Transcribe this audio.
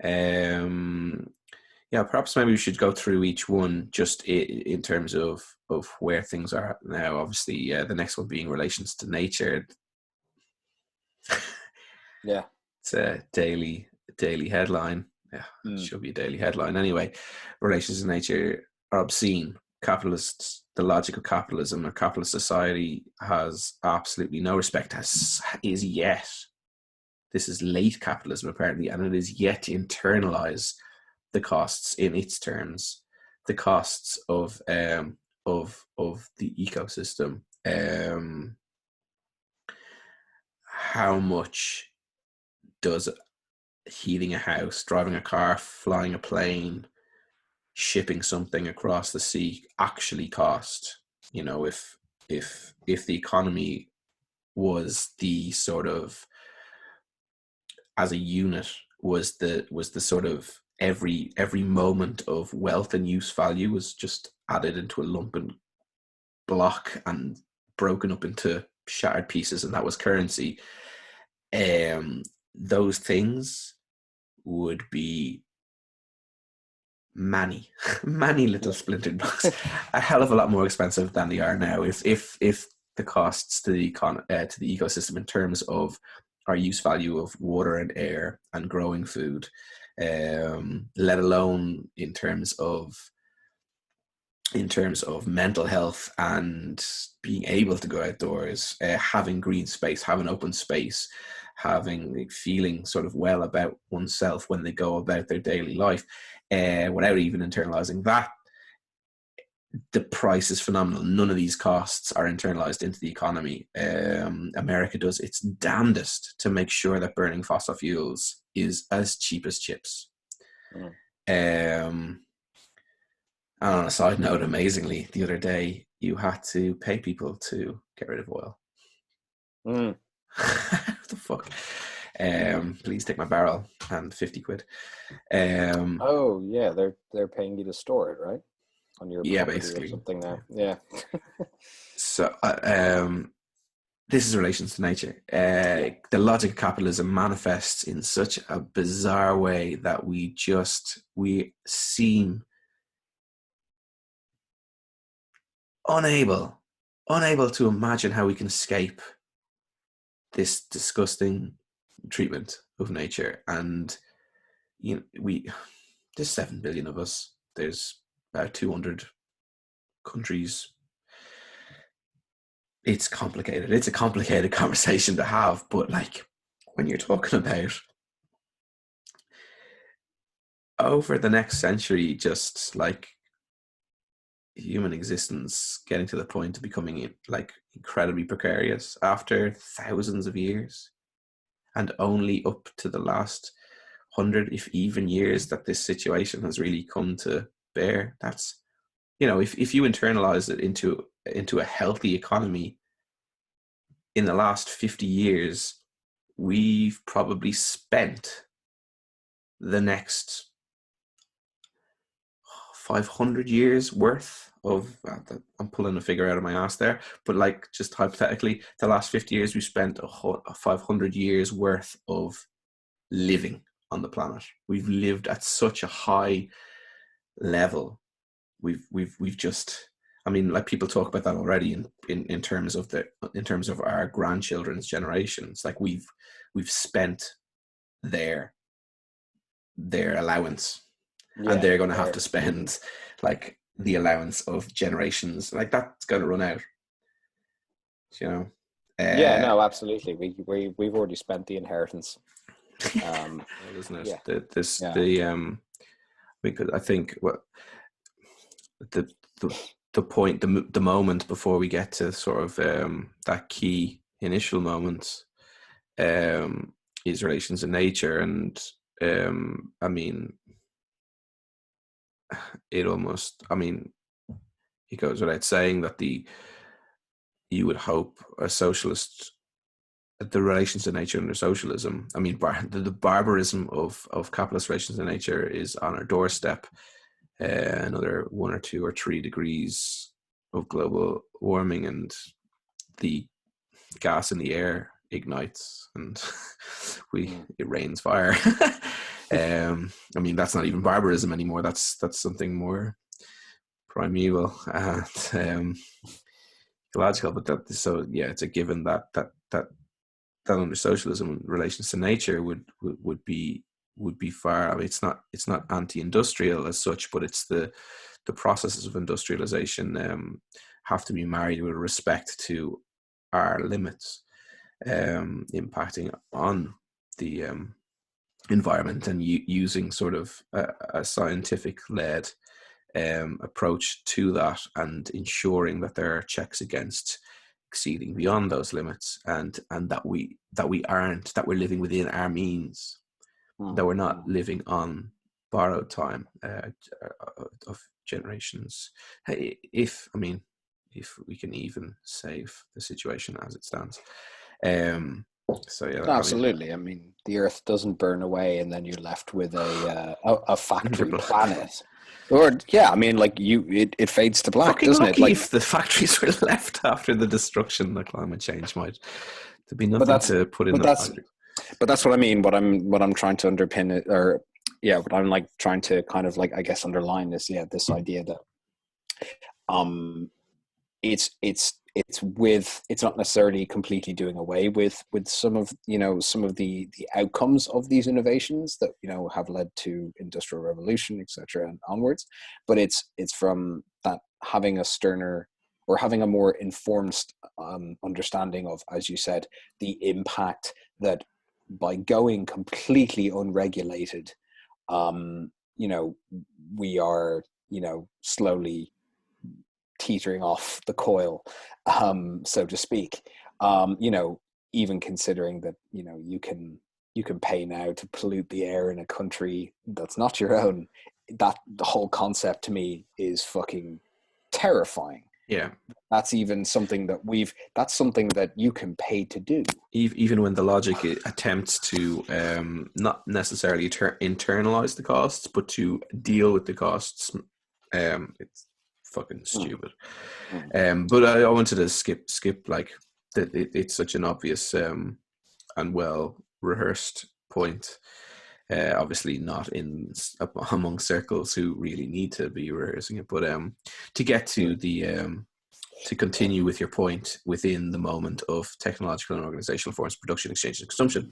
Um, yeah, perhaps maybe we should go through each one just in terms of where things are now. Obviously, the next one being relations to nature. Yeah. It's a daily headline. Yeah, it Mm. should be a daily headline anyway. Relations to nature are obscene. Capitalists, the logic of capitalism, a capitalist society has absolutely no respect. Is yet. This is late capitalism apparently, and it is yet to internalize the costs in its terms, the costs of the ecosystem. How much does heating a house, driving a car, flying a plane, shipping something across the sea actually cost? You know, if the economy was the sort of, as a unit, was the sort of every moment of wealth and use value was just added into a lump and block and broken up into shattered pieces, and that was currency. Those things would be many many little Yeah. splintered blocks, a hell of a lot more expensive than they are now. If the costs to the to the ecosystem in terms of our use value of water and air and growing food, let alone in terms of mental health and being able to go outdoors, having green space, having open space, having feeling sort of well about oneself when they go about their daily life, without even internalizing that. The price is phenomenal. None of these costs are internalized into the economy. America does its damnedest to make sure that burning fossil fuels is as cheap as chips. Mm. And on a side note, amazingly, the other day you had to pay people to get rid of oil. Mm. What the fuck? Please take my barrel and 50 quid. Oh yeah, they're paying you to store it, right? On your Yeah, property or basically. something now. Yeah. So, this is relations to nature. Yeah. The logic of capitalism manifests in such a bizarre way that we seem unable, unable to imagine how we can escape this disgusting treatment of nature. And there's 7 billion of us. There's about 200 countries. It's complicated. It's a complicated conversation to have, but like when you're talking about over the next century, just like human existence getting to the point of becoming like incredibly precarious after thousands of years, and only up to the last 100, if even years, that this situation has really come to bear. That's, if you internalize it into a healthy economy, in the last 50 years, we've probably spent the next 500 years worth of, I'm pulling a figure out of my ass there, but like just hypothetically, the last 50 years, we spent 500 years worth of living on the planet. We've lived at such a high level. We've just, I mean, like people talk about that already in terms of our grandchildren's generations. Like we've spent their allowance, and Yeah. they're going to have to There. spend like the allowance of generations. Like that's going to run out, you know. Yeah, Uh, no, absolutely. We've already spent the inheritance. well, isn't it? Yeah. Yeah. Because I think what the the the point, the moment before we get to sort of that key initial moment, um, is relations in nature, and I mean, it almost, I mean, it goes without saying that you would hope a socialist, the relations to nature under socialism, I mean, the barbarism of capitalist relations to nature is on our doorstep. Another 1 or 2 or 3 degrees of global warming, and the gas in the air ignites, and Mm. it rains fire. I mean, that's not even barbarism anymore. That's something more primeval and ecological. But it's a given that under socialism, in relations to nature, would be far. I mean, it's not anti-industrial as such, but it's the processes of industrialization have to be married with respect to our limits, impacting on the environment, and using sort of a scientific led approach to that, and ensuring that there are checks against exceeding beyond those limits, and that we're living within our means, that we're not living on borrowed time of generations. If we can even save the situation as it stands. Absolutely. I mean, the Earth doesn't burn away, and then you're left with a factory planet. Or I mean, like it fades to black, fucking doesn't lucky it? Like, if the factories were left after the destruction, the climate change might. There'd be nothing to put in the factories. But that's what I mean. What I'm trying to underpin it, or what I'm like trying to kind of like, I guess, underline is this idea that it's not necessarily completely doing away with some of the outcomes of these innovations that have led to industrial revolution, etc., and onwards, but it's from that having a sterner or having a more informed understanding of, as you said, the impact that by going completely unregulated, we are slowly teetering off the coil, so to speak. Even considering that you can pay now to pollute the air in a country that's not your own. That the whole concept to me is fucking terrifying. Yeah, that's even something that's something that you can pay to do. Even when the logic attempts to not necessarily internalize the costs, but to deal with the costs, it's fucking stupid. But I wanted to skip like that. It's such an obvious and well rehearsed point. Obviously not among circles who really need to be rehearsing it, but to get to the to continue with your point, within the moment of technological and organizational forms, production, exchange, and consumption,